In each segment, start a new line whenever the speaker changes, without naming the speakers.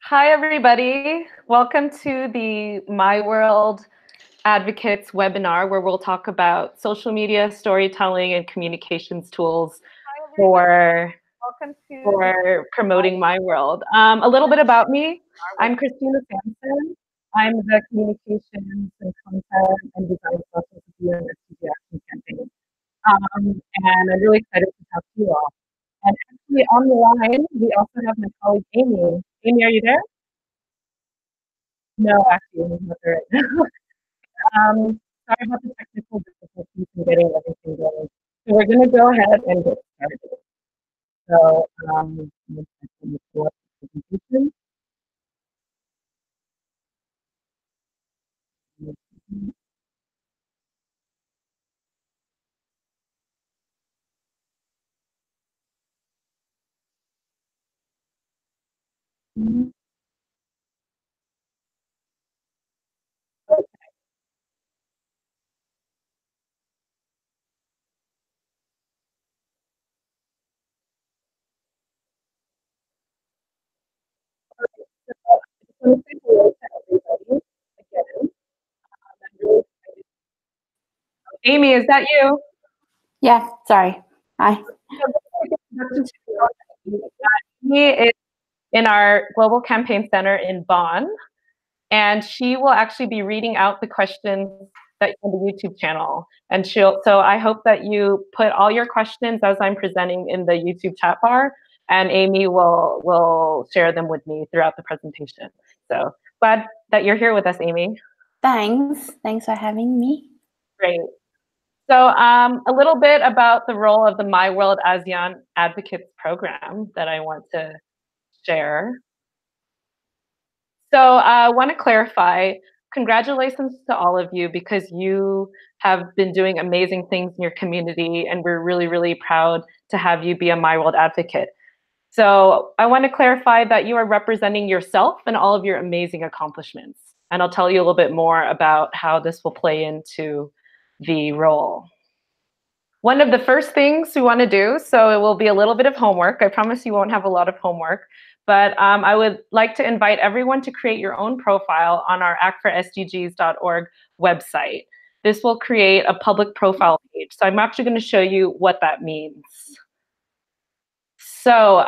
Hi, everybody. Welcome to the My World Advocates webinar, where we'll talk about social media, storytelling, and communications tools for promoting my world. A little bit about me. I'm Christina Samson. I'm the communications and content and design specialist at the UNSCG Action Campaign. And I'm really excited to talk to you all. And actually on the line, we also have my colleague, Amy. Amy, are you there? No, actually, Amy's not there right now. Sorry about the technical difficulties in getting everything going. So we're going to go ahead and get started. So, presentation. Amy, is that you?
Yeah, sorry. Hi.
Amy is in our Global Campaign Center in Bonn, and she will actually be reading out the questions that on the YouTube channel. And so I hope that you put all your questions as I'm presenting in the YouTube chat bar, and Amy will share them with me throughout the presentation. So glad that you're here with us, Amy.
Thanks for having me.
Great. So a little bit about the role of the My World ASEAN Advocates program that I want to share. So I want to clarify, congratulations to all of you, because you have been doing amazing things in your community, and we're really, really proud to have you be a My World Advocate. So I want to clarify that you are representing yourself and all of your amazing accomplishments. And I'll tell you a little bit more about how this will play into the role. One of the first things we want to do, so it will be a little bit of homework. I promise you won't have a lot of homework, but I would like to invite everyone to create your own profile on our actforsdgs.org website. This will create a public profile page. So I'm actually going to show you what that means. So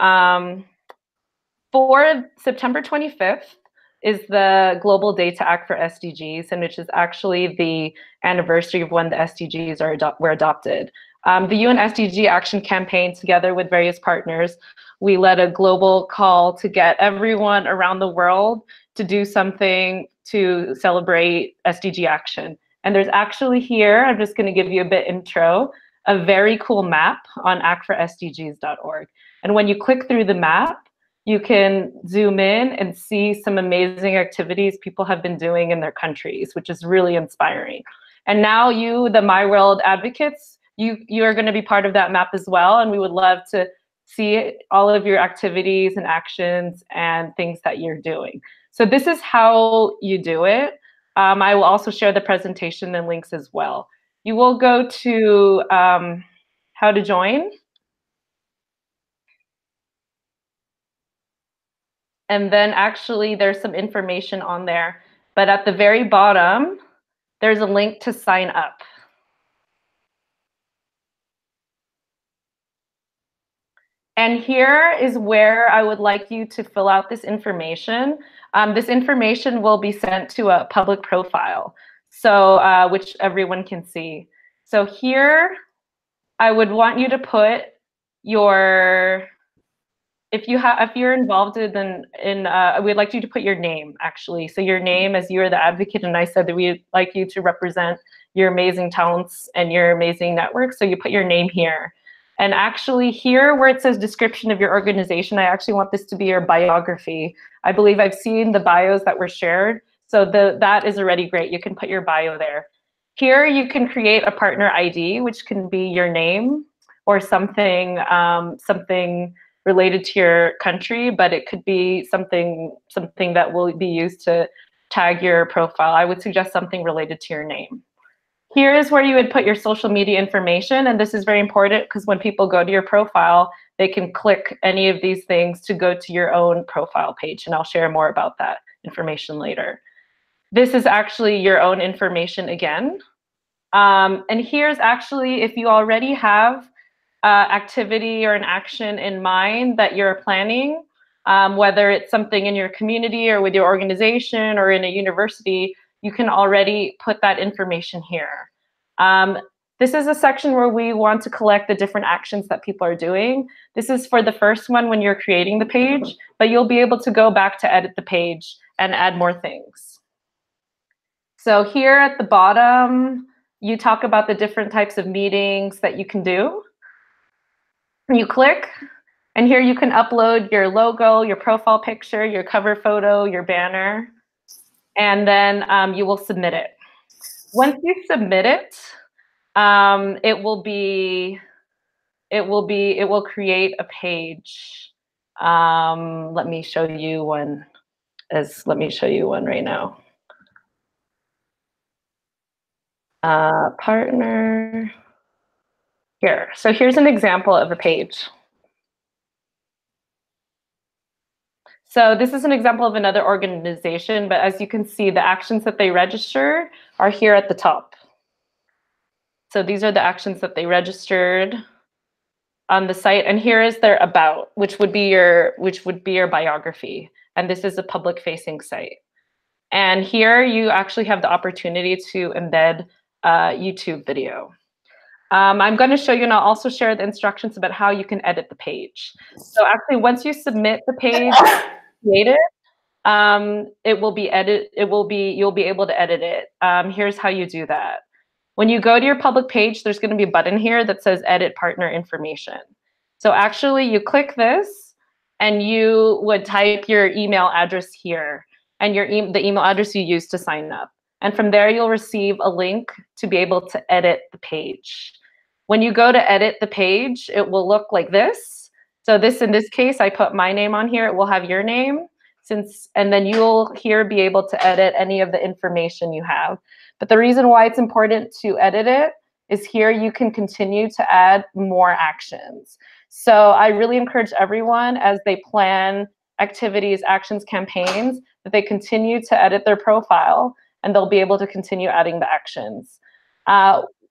for September 25th is the Global Day to Act for SDGs, and which is actually the anniversary of when the SDGs were adopted. The UN SDG Action Campaign, together with various partners, we led a global call to get everyone around the world to do something to celebrate SDG action. And there's actually here, I'm just going to give you a bit intro, a very cool map on actforsdgs.org. And when you click through the map, you can zoom in and see some amazing activities people have been doing in their countries, which is really inspiring. And now you, the My World Advocates, you are going to be part of that map as well, and we would love to see all of your activities and actions and things that you're doing. So this is how you do it. I will also share the presentation and links as well. You will go to how to join. And then actually there's some information on there, but at the very bottom, there's a link to sign up. And here is where I would like you to fill out this information. This information will be sent to a public profile, so which everyone can see. So here, I would want you to put your, if you're involved we'd like you to put your name, actually. So your name, as you are the advocate, and I said that we'd like you to represent your amazing talents and your amazing network. So you put your name here. And actually here where it says description of your organization, I actually want this to be your biography. I believe I've seen the bios that were shared. So that is already great. You can put your bio there. Here you can create a partner ID, which can be your name or something, something related to your country, but it could be something that will be used to tag your profile. I would suggest something related to your name. Here is where you would put your social media information, and this is very important because when people go to your profile, they can click any of these things to go to your own profile page, and I'll share more about that information later. This is actually your own information again. And here's actually, if you already have activity or an action in mind that you're planning, whether it's something in your community or with your organization or in a university, you can already put that information here. This is a section where we want to collect the different actions that people are doing. This is for the first one when you're creating the page, but you'll be able to go back to edit the page and add more things. So here at the bottom, you talk about the different types of meetings that you can do. You click, and here you can upload your logo, your profile picture, your cover photo, your banner, and then you will submit it. Once you submit it, it will create a page. Let me show you one right now. Partner. Here. So here's an example of a page. So this is an example of another organization, but as you can see, the actions that they register are here at the top. So these are the actions that they registered on the site, and here is their about, which would be your biography. And this is a public-facing site. And here you actually have the opportunity to embed a YouTube video. I'm going to show you, and I'll also share the instructions about how you can edit the page. So actually, once you submit the page created, you'll be able to edit it. Here's how you do that. When you go to your public page, there's going to be a button here that says Edit Partner Information. So actually, you click this, and you would type your email address here and the email address you used to sign up. And from there, you'll receive a link to be able to edit the page. When you go to edit the page, it will look like this. So in this case, I put my name on here. It will have your name, and then you'll here be able to edit any of the information you have. But the reason why it's important to edit it is here you can continue to add more actions. So I really encourage everyone as they plan activities, actions, campaigns, that they continue to edit their profile, and they'll be able to continue adding the actions.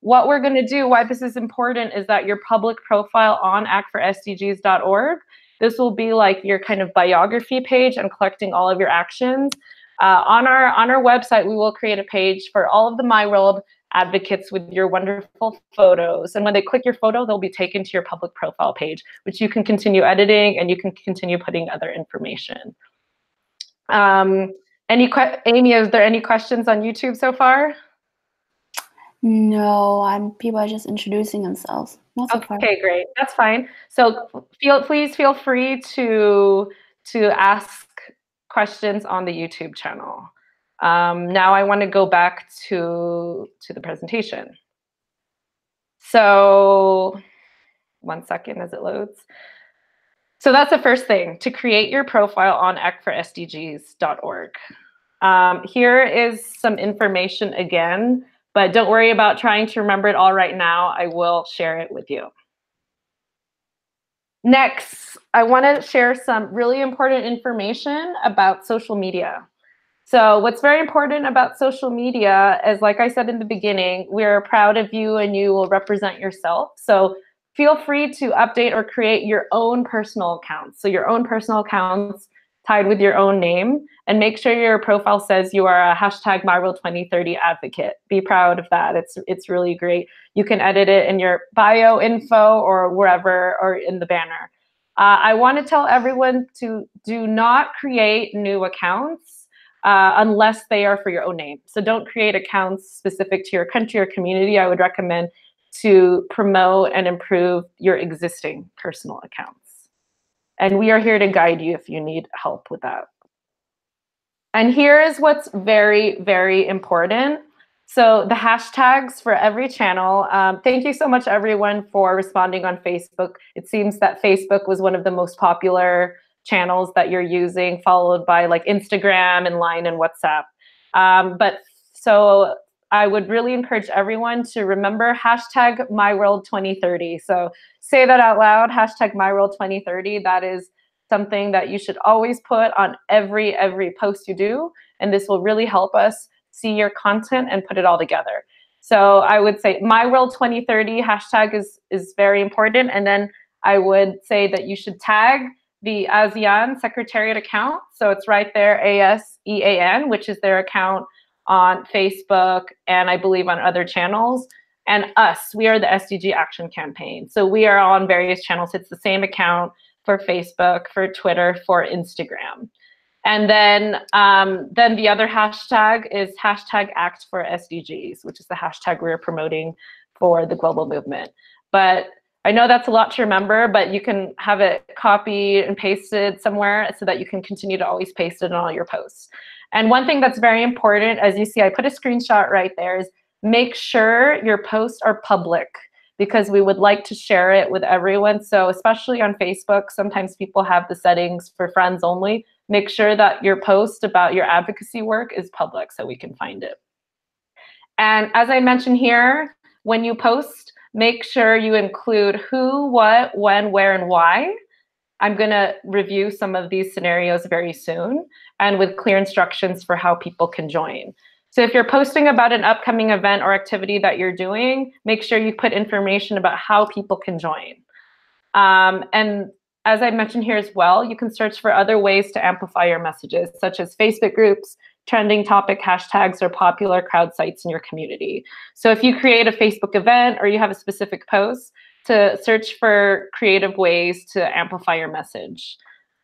What we're going to do, why this is important, is that your public profile on actforsdgs.org, this will be like your kind of biography page and collecting all of your actions. On our website, we will create a page for all of the My World advocates with your wonderful photos. And when they click your photo, they'll be taken to your public profile page, which you can continue editing and you can continue putting other information. Amy, is there any questions on YouTube so far?
No, people are just introducing themselves. Not so far.
Okay, great. That's fine. So please feel free to ask questions on the YouTube channel. Now I want to go back to the presentation. So 1 second as it loads. So that's the first thing, to create your profile on actforsdgs.org. Here is some information again, but don't worry about trying to remember it all right now. I will share it with you. Next, I want to share some really important information about social media. So what's very important about social media is, like I said in the beginning, we're proud of you and you will represent yourself. So feel free to update or create your own personal accounts. So your own personal accounts tied with your own name, and make sure your profile says you are a hashtag MyWorld2030 advocate. Be proud of that. It's really great. You can edit it in your bio info or wherever, or in the banner. I want to tell everyone to do not create new accounts unless they are for your own name. So don't create accounts specific to your country or community. I would recommend to promote and improve your existing personal accounts. And we are here to guide you if you need help with that. And here is what's very, very important. So the hashtags for every channel. Thank you so much, everyone, for responding on Facebook. It seems that Facebook was one of the most popular channels that you're using, followed by like Instagram and Line and WhatsApp. But so I would really encourage everyone to remember hashtag MyWorld2030. So say that out loud, hashtag MyWorld2030. That is something that you should always put on every post you do. And this will really help us see your content and put it all together. So I would say MyWorld2030 hashtag is very important. And then I would say that you should tag the ASEAN Secretariat account. So it's right there, ASEAN, which is their account on Facebook and I believe on other channels. And us, we are the SDG Action Campaign. So we are on various channels. It's the same account for Facebook, for Twitter, for Instagram. And then the other hashtag is hashtag Act for SDGs, which is the hashtag we're promoting for the global movement. But I know that's a lot to remember, but you can have it copied and pasted somewhere so that you can continue to always paste it in all your posts. And one thing that's very important, as you see, I put a screenshot right there, is make sure your posts are public, because we would like to share it with everyone. So especially on Facebook, sometimes people have the settings for friends only. Make sure that your post about your advocacy work is public so we can find it. And as I mentioned here, when you post, make sure you include who, what, when, where, and why. I'm going to review some of these scenarios very soon, and with clear instructions for how people can join. So if you're posting about an upcoming event or activity that you're doing, make sure you put information about how people can join. And as I mentioned here as well, you can search for other ways to amplify your messages, such as Facebook groups, trending topic hashtags, or popular crowd sites in your community. So if you create a Facebook event or you have a specific post, to search for creative ways to amplify your message.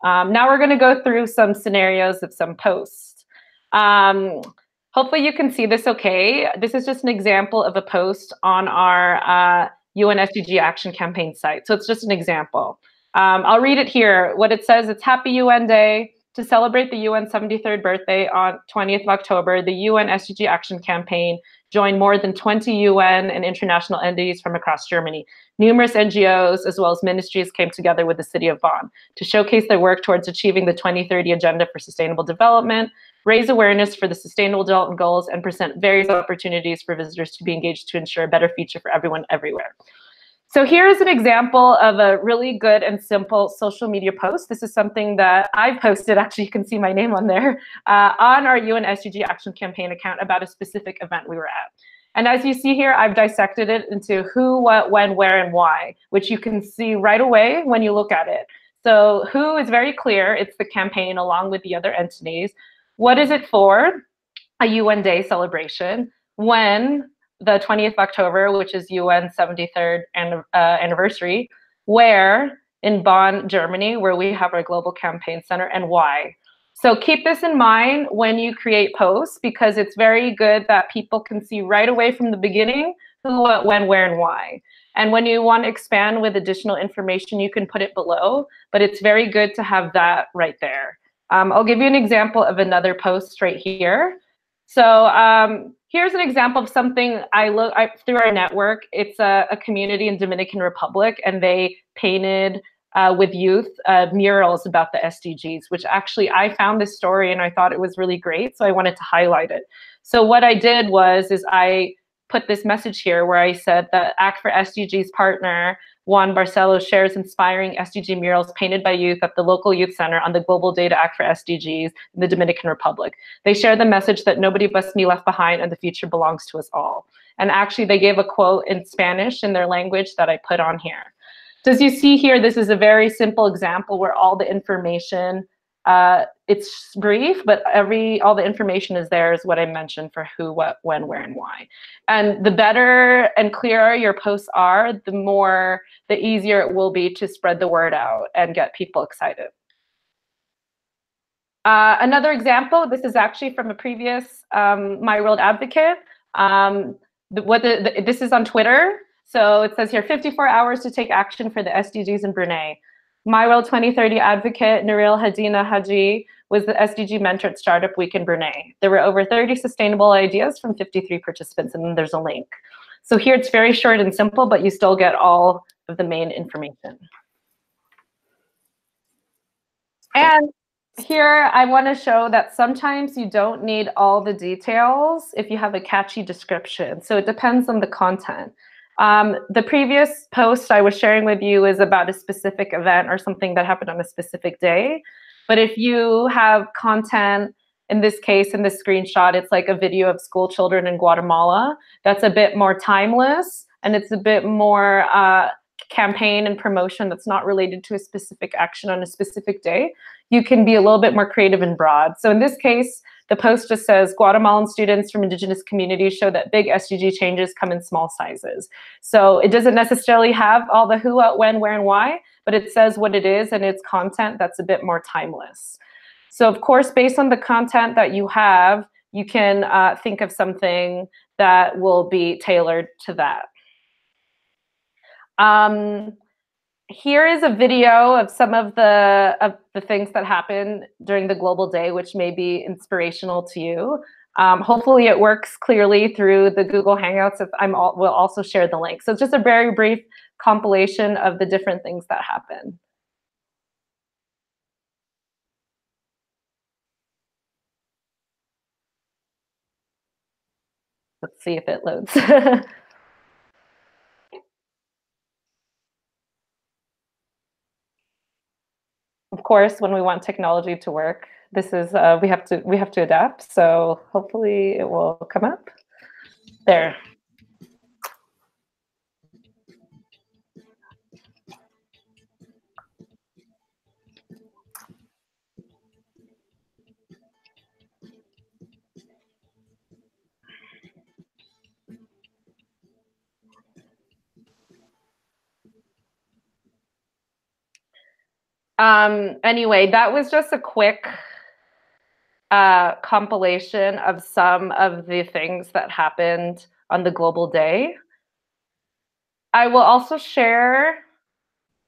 Now we're going to go through some scenarios of some posts. Hopefully you can see this okay. This is just an example of a post on our UN SDG Action Campaign site. So it's just an example. I'll read it here. What it says, it's Happy UN Day. To celebrate the UN 73rd birthday on 20th of October, the UN SDG Action Campaign joined more than 20 UN and international entities from across Germany. Numerous NGOs as well as ministries came together with the city of Bonn to showcase their work towards achieving the 2030 Agenda for Sustainable Development, raise awareness for the Sustainable Development Goals, and present various opportunities for visitors to be engaged to ensure a better future for everyone everywhere. So here's an example of a really good and simple social media post. This is something that I've posted, actually you can see my name on there, on our UN SDG Action Campaign account about a specific event we were at. And as you see here, I've dissected it into who, what, when, where, and why, which you can see right away when you look at it. So who is very clear, it's the campaign along with the other entities. What is it for? A UN Day celebration. When? The 20th of October, which is UN 73rd anniversary. Where? In Bonn, Germany, where we have our global campaign center, and why. So keep this in mind when you create posts, because it's very good that people can see right away from the beginning who, what, when, where, and why. And when you want to expand with additional information, you can put it below, but it's very good to have that right there. I'll give you an example of another post right here. So here's an example of something through our network. It's a community in Dominican Republic, and they painted with youth murals about the SDGs, which actually I found this story and I thought it was really great, so I wanted to highlight it. So what I did is I put this message here where I said that Act for SDGs partner Juan Barcelos shares inspiring SDG murals painted by youth at the local youth center on the Global Data Act for SDGs in the Dominican Republic. They share the message that nobody must be left behind and the future belongs to us all. And actually they gave a quote in Spanish in their language that I put on here. So as you see here, this is a very simple example where all the information, it's brief, but all the information is there, is what I mentioned for who, what, when, where, and why. And the better and clearer your posts are, the easier it will be to spread the word out and get people excited. Another example, this is actually from a previous My World Advocate. This is on Twitter. So it says here, 54 hours to take action for the SDGs in Brunei. My World 2030 advocate Naril Hadina Haji was the SDG mentor at Startup Week in Brunei. There were over 30 sustainable ideas from 53 participants, and then there's a link. So here it's very short and simple, but you still get all of the main information. And Here, I want to show that sometimes you don't need all the details if you have a catchy description. So it depends on the content. The previous post I was sharing with you is about a specific event or something that happened on a specific day. But if you have content, in this case, in this screenshot, it's like a video of school children in Guatemala that's a bit more timeless and it's a bit more campaign and promotion that's not related to a specific action on a specific day, you can be a little bit more creative and broad. So in this case, the post just says Guatemalan students from indigenous communities show that big SDG changes come in small sizes. So it doesn't necessarily have all the who, what, when, where, and why, but it says what it is and it's content that's a bit more timeless. So of course, based on the content that you have, you can think of something that will be tailored to that. Here is a video of some of the things that happen during the global day, which may be inspirational to you. Hopefully it works clearly through the Google Hangouts. We'll also share the link. So it's just a very brief compilation of the different things that happen. Let's see if it loads. Of course, when we want technology to work, this is we have to adapt. So hopefully it will come up. There. Anyway, that was just a quick compilation of some of the things that happened on the global day. I will also share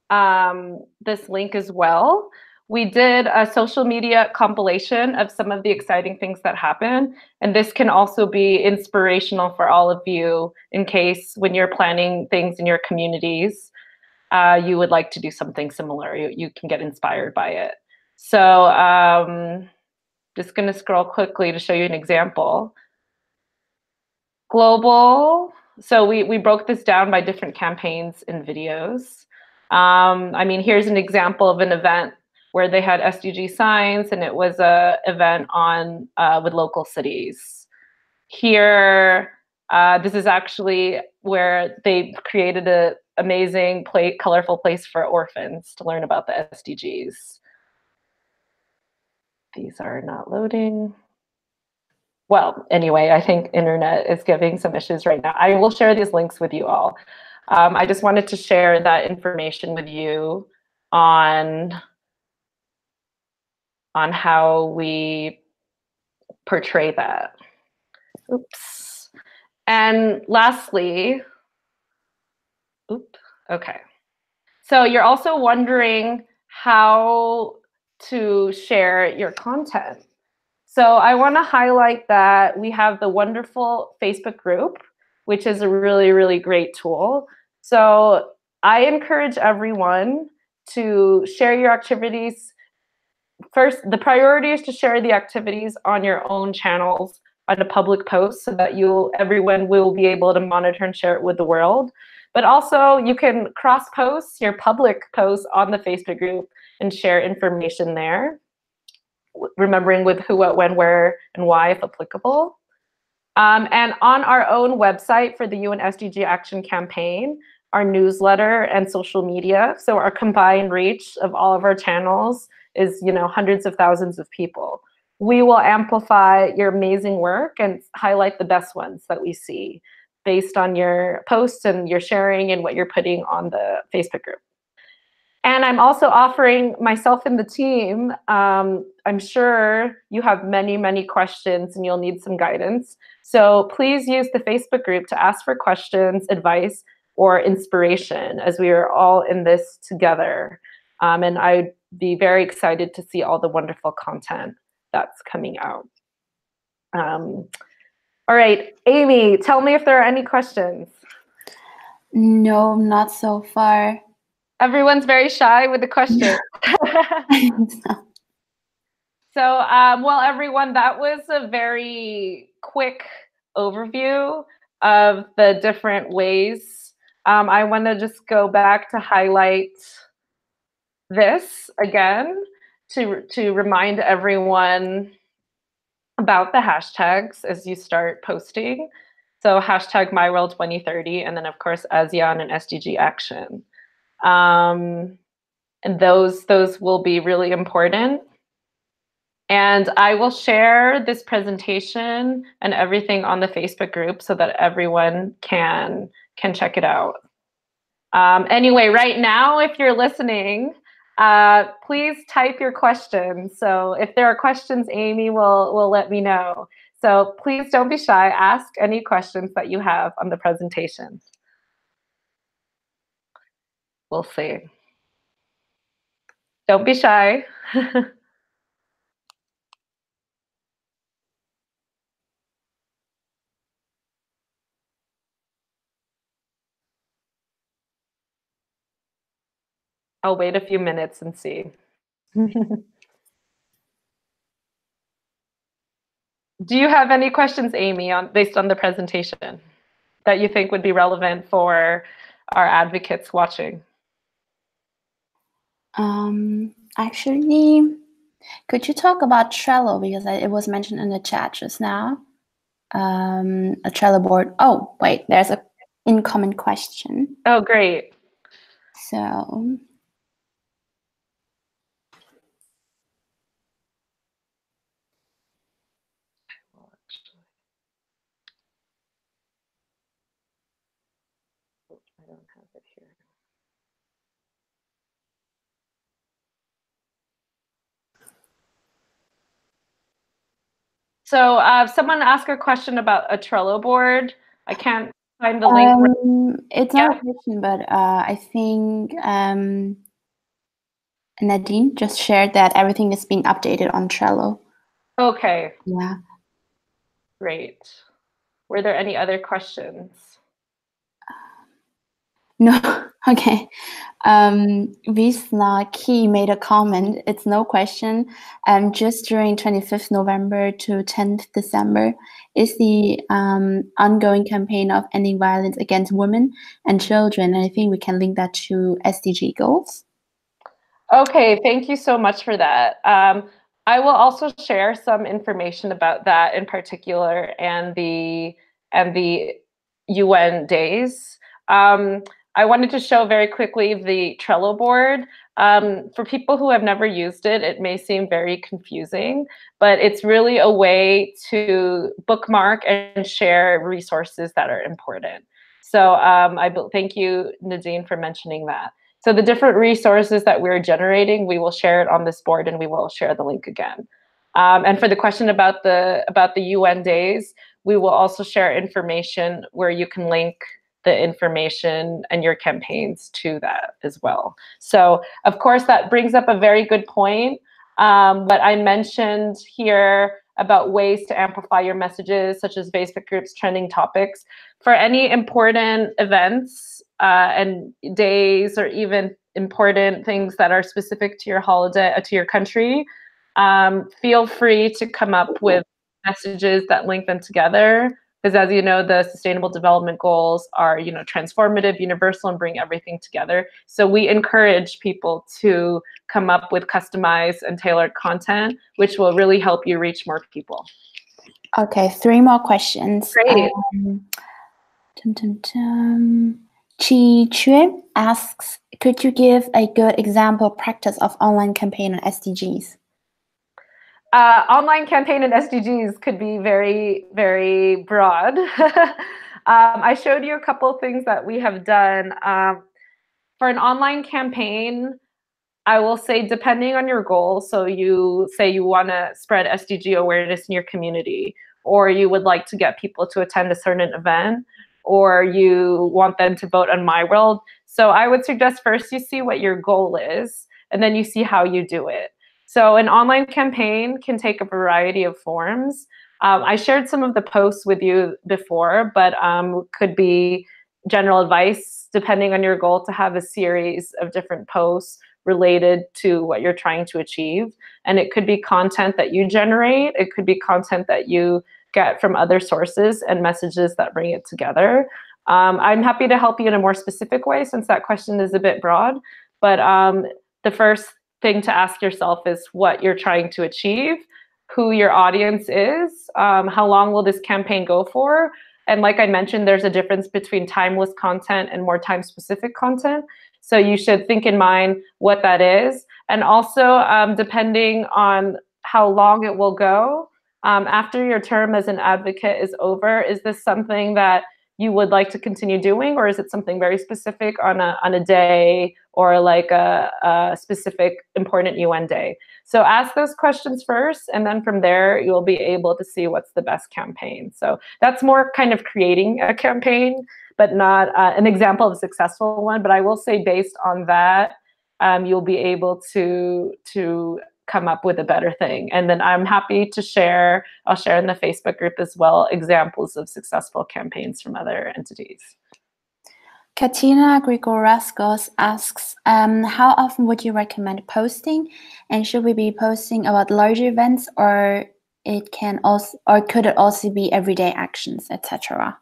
this link as well. We did a social media compilation of some of the exciting things that happen, and this can also be inspirational for all of you in case when you're planning things in your communities, you would like to do something similar. You can get inspired by it. So just going to scroll quickly to show you an example. Global. So we broke this down by different campaigns and videos. I mean, here's an example of an event where they had SDG signs, and it was an event on with local cities. Here, this is actually where they created an amazing, colorful place for orphans to learn about the SDGs. These are not loading. Well, anyway, I think internet is giving some issues right now. I will share these links with you all. I just wanted to share that information with you on how we portray that. Oops. And lastly, okay. So you're also wondering how to share your content. So I want to highlight that we have the wonderful Facebook group, which is a really, really great tool. So I encourage everyone to share your activities. First, the priority is to share the activities on your own channels on a public post so that everyone will be able to monitor and share it with the world. But also you can cross-post your public posts on the Facebook group and share information there, remembering with who, what, when, where, and why, if applicable. And on our own website for the UN SDG Action Campaign, our newsletter and social media, so our combined reach of all of our channels is, hundreds of thousands of people. We will amplify your amazing work and highlight the best ones that we see based on your posts and your sharing and what you're putting on the Facebook group. And I'm also offering myself and the team, I'm sure you have many, many questions and you'll need some guidance. So please use the Facebook group to ask for questions, advice, or inspiration as we are all in this together. And I'd be very excited to see all the wonderful content that's coming out. All right, Amy, tell me if there are any questions.
No, not so far.
Everyone's very shy with the question. Well, everyone, that was a very quick overview of the different ways. I want to just go back to highlight this again to remind everyone about the hashtags as you start posting. So hashtag MyWorld2030, and then of course ASEAN and SDG Action. And those will be really important. And I will share this presentation and everything on the Facebook group so that everyone can check it out. Anyway, right now, if you're listening, please type your questions. So if there are questions, Amy will let me know. So please don't be shy. Ask any questions that you have on the presentation. We'll see. Don't be shy. I'll wait a few minutes and see. Do you have any questions, Amy, based on the presentation that you think would be relevant for our advocates watching?
Actually, could you talk about Trello, because it was mentioned in the chat just now? A Trello board. Oh, wait, there's an incoming question.
Oh, great.
So
I don't have it here. So someone asked a question about a Trello board. I can't find the link.
It's not a question, but I think Nadine just shared that everything is being updated on Trello.
Okay.
Yeah.
Great. Were there any other questions?
No. Okay. Visna Key made a comment. It's no question. Just during 25th November to 10th December is the ongoing campaign of ending violence against women and children. And I think we can link that to SDG goals.
Okay, thank you so much for that. I will also share some information about that in particular and the UN days. I wanted to show very quickly the Trello board. For people who have never used it, it may seem very confusing, but it's really a way to bookmark and share resources that are important. So I thank you, Nadine, for mentioning that. So the different resources that we're generating, we will share it on this board and we will share the link again. And for the question about the UN days, we will also share information where you can link the information and your campaigns to that as well. So of course, that brings up a very good point. What I mentioned here about ways to amplify your messages, such as Facebook groups, trending topics, for any important events and days, or even important things that are specific to your holiday, to your country, feel free to come up with messages that link them together. Because as you know, the Sustainable Development Goals are, transformative, universal, and bring everything together. So we encourage people to come up with customized and tailored content, which will really help you reach more people.
Okay, 3 more questions.
Great.
Chi Chue asks, could you give a good example practice of online campaign on SDGs?
Online campaign and SDGs could be very, very broad. I showed you a couple of things that we have done. For an online campaign, I will say, depending on your goal, so you say you want to spread SDG awareness in your community, or you would like to get people to attend a certain event, or you want them to vote on MyWorld. So I would suggest first you see what your goal is, and then you see how you do it. So an online campaign can take a variety of forms. I shared some of the posts with you before, but could be general advice, depending on your goal, to have a series of different posts related to what you're trying to achieve. And it could be content that you generate. It could be content that you get from other sources and messages that bring it together. I'm happy to help you in a more specific way since that question is a bit broad. But the first thing to ask yourself is what you're trying to achieve, who your audience is, how long will this campaign go for? And like I mentioned, there's a difference between timeless content and more time-specific content. So you should think in mind what that is. And also, depending on how long it will go, after your term as an advocate is over, is this something that you would like to continue doing, or is it something very specific on a day or like a specific important UN day? So ask those questions first, and then from there, you'll be able to see what's the best campaign. So that's more kind of creating a campaign, but not an example of a successful one. But I will say based on that, you'll be able to come up with a better thing. And then I'm happy to share, I'll share in the Facebook group as well, examples of successful campaigns from other entities.
Katina Grigoraskos asks, how often would you recommend posting? And should we be posting about larger events, or could it also be everyday actions, etc.?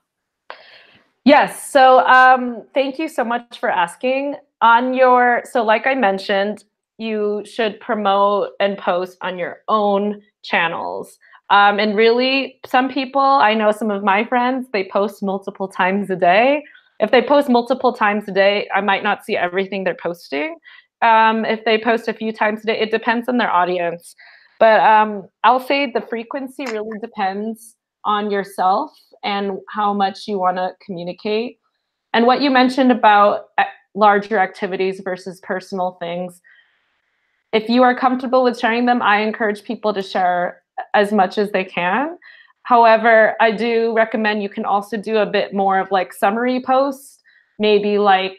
Yes, so thank you so much for asking. So like I mentioned, you should promote and post on your own channels. And really, some people, I know some of my friends, they post multiple times a day. If they post multiple times a day, I might not see everything they're posting. If they post a few times a day, it depends on their audience. But I'll say the frequency really depends on yourself and how much you want to communicate. And what you mentioned about larger activities versus personal things, if you are comfortable with sharing them, I encourage people to share as much as they can. However, I do recommend you can also do a bit more of like summary posts, maybe like,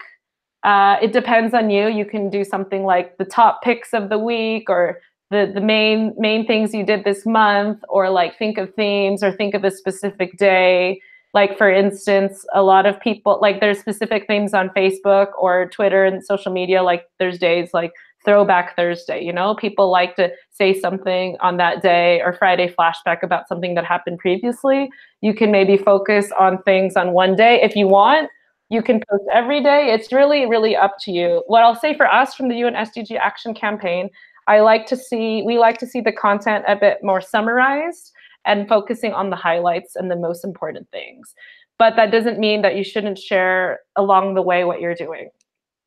it depends on you. You can do something like the top picks of the week, or the main things you did this month, or like think of themes or think of a specific day. Like for instance, a lot of people, like there's specific things on Facebook or Twitter and social media, like there's days like Throwback Thursday, you know, people like to say something on that day, or Friday flashback about something that happened previously. You can maybe focus on things on one day. If you want, you can post every day. It's really, really up to you. What I'll say for us from the UN SDG Action Campaign, we like to see the content a bit more summarized and focusing on the highlights and the most important things. But that doesn't mean that you shouldn't share along the way what you're doing.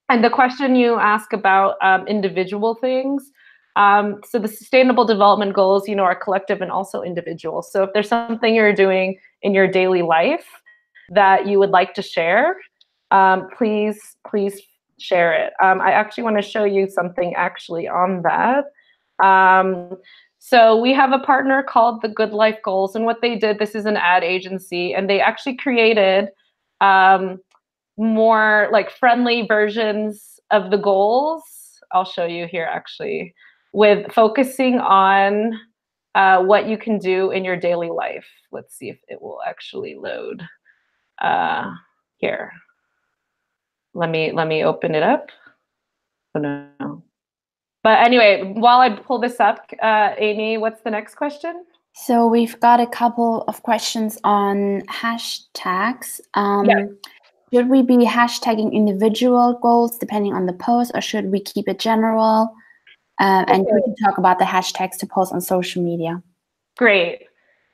And the question you ask about individual things, so the Sustainable Development Goals, you know, are collective and also individual. So if there's something you're doing in your daily life that you would like to share, please share it. I actually want to show you something actually on that. So we have a partner called the Good Life Goals, and what they did, this is an ad agency, and they actually created more like friendly versions of the goals. I'll show you here actually, with focusing on what you can do in your daily life. Let's see if it will actually load here. Let me open it up. Oh no. But anyway, while I pull this up, Amy, what's the next question?
So we've got a couple of questions on hashtags.
Yeah.
Should we be hashtagging individual goals depending on the post, or should we keep it general? And we can talk about the hashtags to post on social media.
Great.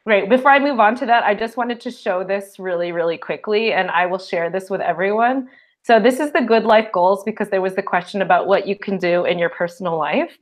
Before I move on to that, I just wanted to show this really, really quickly, and I will share this with everyone. So this is the Good Life Goals, because there was the question about what you can do in your personal life.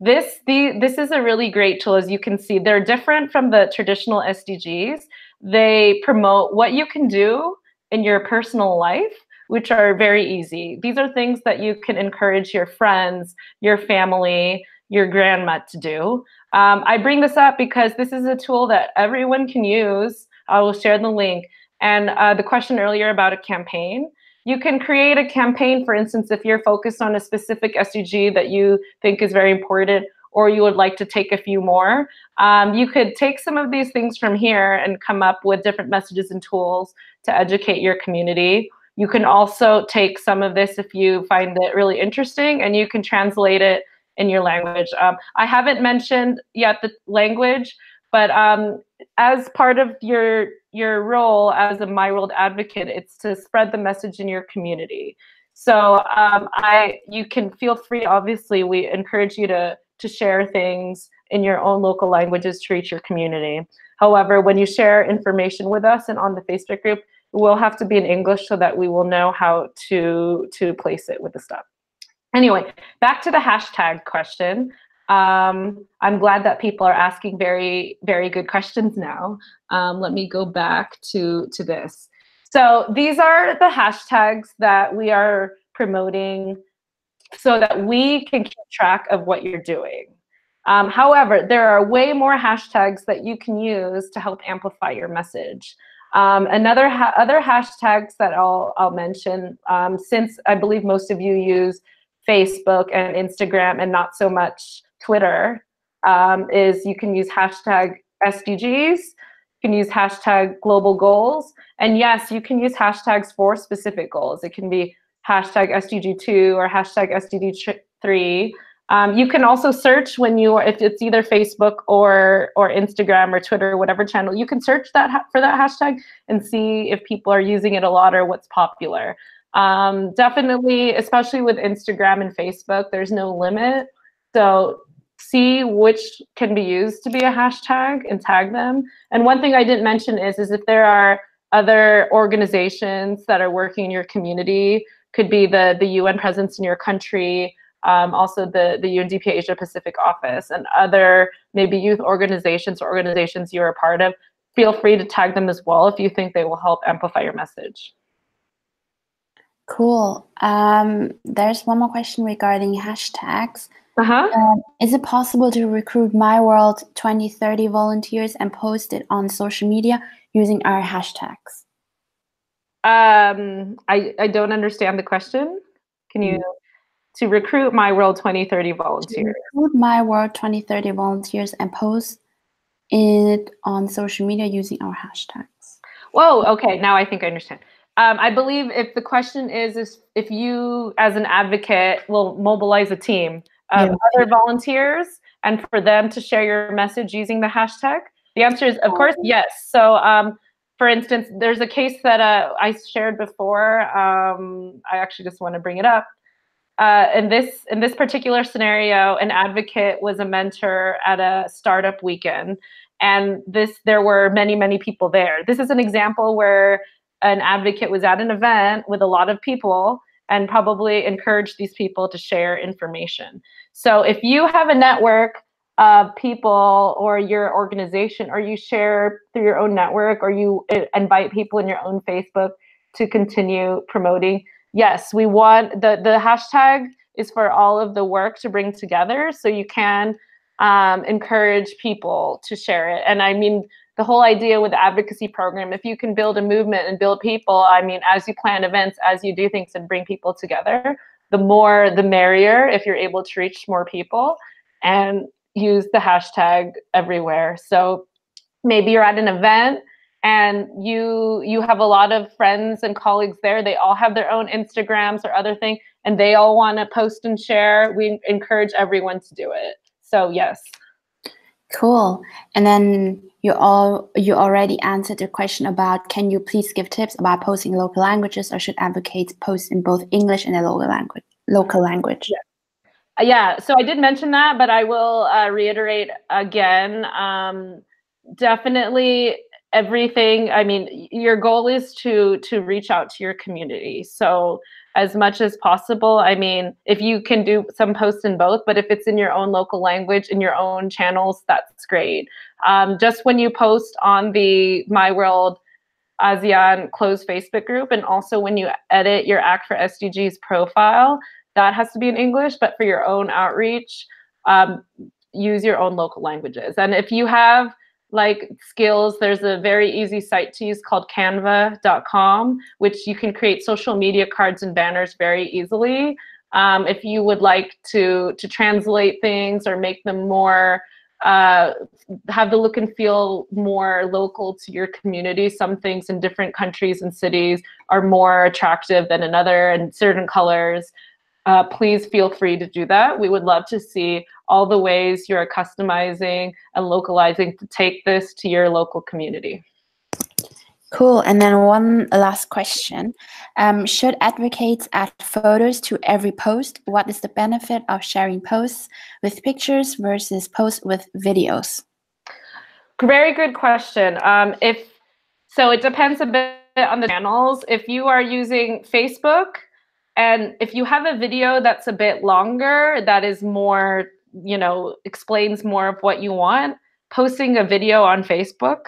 This is a really great tool. As you can see, they're different from the traditional SDGs. They promote what you can do in your personal life, which are very easy. These are things that you can encourage your friends, your family, your grandma to do. I bring this up because this is a tool that everyone can use. I will share the link. And the question earlier about a campaign, you can create a campaign, for instance, if you're focused on a specific SDG that you think is very important, or you would like to take a few more. You could take some of these things from here and come up with different messages and tools to educate your community. You can also take some of this if you find it really interesting, and you can translate it in your language. I haven't mentioned yet the language, but as part of your role as a My World advocate, it's to spread the message in your community. So you can feel free. Obviously, we encourage you to share things in your own local languages to reach your community. However, when you share information with us and on the Facebook group, it will have to be in English so that we will know how to place it with the stuff. Anyway, back to the hashtag question. I'm glad that people are asking very, very good questions now. Let me go back to this. So these are the hashtags that we are promoting so that we can keep track of what you're doing. However, there are way more hashtags that you can use to help amplify your message. Other hashtags that I'll mention, since I believe most of you use Facebook and Instagram and not so much Twitter, is you can use hashtag SDGs, you can use hashtag global goals, and yes, you can use hashtags for specific goals. It can be hashtag SDG2 or hashtag SDG3. You can also search if it's either Facebook or Instagram or Twitter or whatever channel, you can search for that hashtag and see if people are using it a lot or what's popular. Definitely, especially with Instagram and Facebook, there's no limit. So see which can be used to be a hashtag and tag them. And one thing I didn't mention is if there are other organizations that are working in your community, could be the UN presence in your country, also the UNDP Asia Pacific office, and other maybe youth organizations or organizations you're a part of, feel free to tag them as well if you think they will help amplify your message.
Cool. There's one more question regarding hashtags. Is it possible to recruit My World 2030 volunteers and post it on social media using our hashtags?
I don't understand the question. Can you, to recruit My World 2030 volunteers?
To recruit My World 2030 volunteers and post it on social media using our hashtags.
Whoa, okay, now I think I understand. I believe if the question is if you, as an advocate, will mobilize a team of other volunteers and for them to share your message using the hashtag, the answer is, of course, yes. So, for instance, there's a case that I shared before. I actually just want to bring it up. In this particular scenario, an advocate was a mentor at a startup weekend, and there were many people there. This is an example where an advocate was at an event with a lot of people and probably encouraged these people to share information. So if you have a network of people or your organization, or you share through your own network, or you invite people in your own Facebook to continue promoting, yes, we want the hashtag is for all of the work to bring together, so you can encourage people to share it. And I mean, the whole idea with the advocacy program, if you can build a movement and build people, I mean, as you plan events, as you do things and bring people together, the more the merrier if you're able to reach more people and use the hashtag everywhere. So maybe you're at an event and you have a lot of friends and colleagues there. They all have their own Instagrams or other thing, and they all want to post and share. We encourage everyone to do it. So yes.
Cool. And then you already answered the question about, can you please give tips about posting in local languages, or should advocates post in both English and a local language?
Yeah, so I did mention that, but I will reiterate again. Definitely everything. I mean, your goal is to reach out to your community. So as much as possible, I mean, if you can do some posts in both, but if it's in your own local language, in your own channels, that's great. Just when you post on the My World ASEAN closed Facebook group, and also when you edit your Act for SDGs profile, that has to be in English, but for your own outreach, use your own local languages. And if you have like skills, there's a very easy site to use called canva.com, which you can create social media cards and banners very easily. If you would like to translate things or make them more have the look and feel more local to your community. Some things in different countries and cities are more attractive than another, and certain colors. Please feel free to do that. We would love to see all the ways you're customizing and localizing to take this to your local community.
Cool. And then one last question. Should advocates add photos to every post? What is the benefit of sharing posts with pictures versus posts with videos?
Very good question. So it depends a bit on the channels. If you are using Facebook, and if you have a video that's a bit longer, that is more, explains more of what you want, posting a video on Facebook,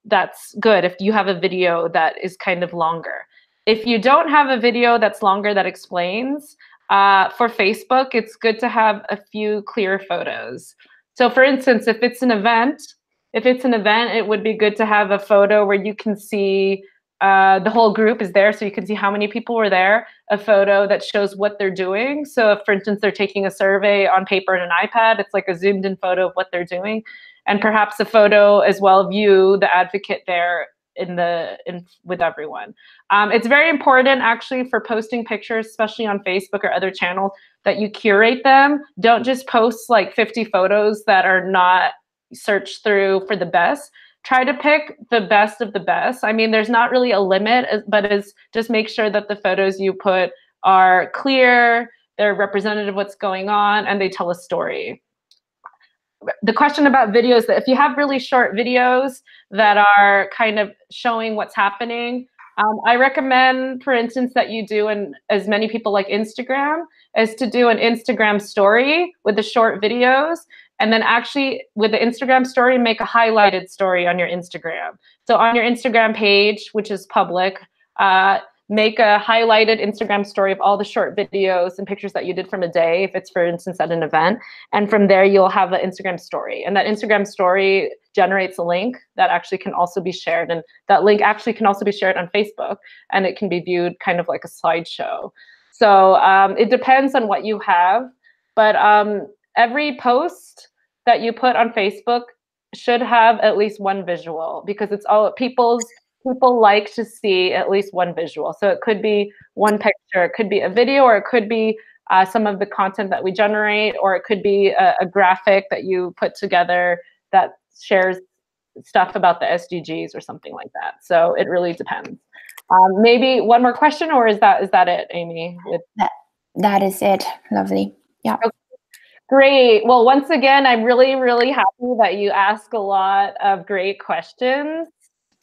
that's good if you have a video that is kind of longer. If you don't have a video that's longer that explains, for Facebook, it's good to have a few clear photos. So for instance, if it's an event, it would be good to have a photo where you can see the whole group is there, so you can see how many people were there, a photo that shows what they're doing. So if, for instance, they're taking a survey on paper and an iPad, it's like a zoomed in photo of what they're doing. And perhaps a photo as well of you, the advocate, there with everyone. It's very important actually for posting pictures, especially on Facebook or other channels, that you curate them. Don't just post like 50 photos that are not searched through for the best. Try to pick the best of the best. I mean, there's not really a limit, but just make sure that the photos you put are clear, they're representative of what's going on, and they tell a story. The question about videos, that if you have really short videos that are kind of showing what's happening, I recommend, for instance, that you do, and as many people like Instagram, is to do an Instagram story with the short videos, and then actually with the Instagram story, make a highlighted story on your Instagram. So on your Instagram page, which is public, make a highlighted Instagram story of all the short videos and pictures that you did from a day, if it's, for instance, at an event. And from there, you'll have an Instagram story. And that Instagram story generates a link that actually can also be shared. And that link actually can also be shared on Facebook. And it can be viewed kind of like a slideshow. So it depends on what you have. But every post that you put on Facebook should have at least one visual, because it's all people like to see at least one visual. So it could be one picture, it could be a video, or it could be some of the content that we generate, or it could be a graphic that you put together that shares stuff about the SDGs or something like that. So it really depends. Maybe one more question, or is that it, Amy?
That is it. Lovely. Yeah.
Okay. Great. Well, once again, I'm really, really happy that you ask a lot of great questions.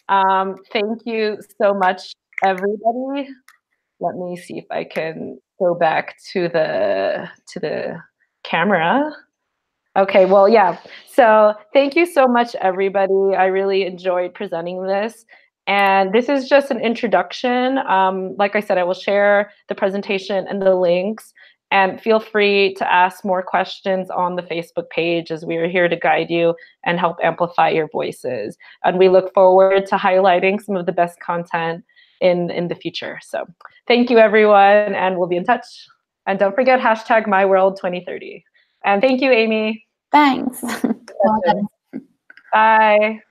Thank you so much, everybody. Let me see if I can go back to the camera. Okay, well, yeah. So thank you so much, everybody. I really enjoyed presenting this. And this is just an introduction. Like I said, I will share the presentation and the links. And feel free to ask more questions on the Facebook page, as we are here to guide you and help amplify your voices. And we look forward to highlighting some of the best content in the future. So thank you, everyone, and we'll be in touch. And don't forget #MyWorld2030. And thank you, Amy.
Thanks.
Bye.